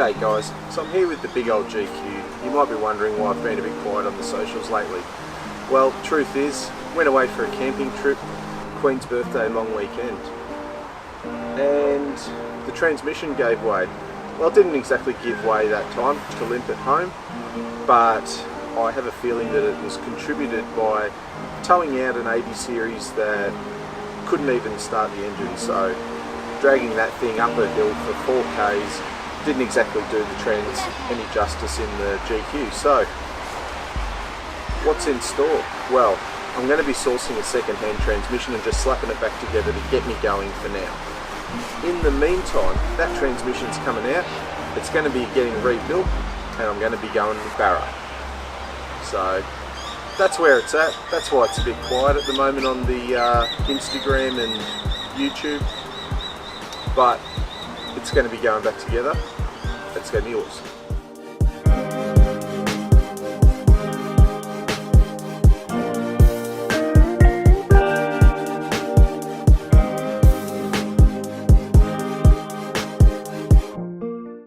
G'day guys, so I'm here with the big old GQ. You might be wondering why I've been a bit quiet on the socials lately. Well, truth is, went away for a camping trip, Queen's birthday long weekend, and the transmission gave way. Well, it didn't exactly give way that time to limp at home, but I have a feeling that it was contributed by towing out an 80 series that couldn't even start the engine, so dragging that thing up a hill for 4Ks didn't exactly do the trends any justice in the GQ. So what's in store? Well, I'm going to be sourcing a second-hand transmission and just slapping it back together to get me going for now. In the meantime, that transmission's coming out, it's going to be getting rebuilt, and I'm going to be going with Barra. So that's where it's at. That's why it's a bit quiet at the moment on the Instagram and YouTube, but it's going to be going back together. It's going to be awesome.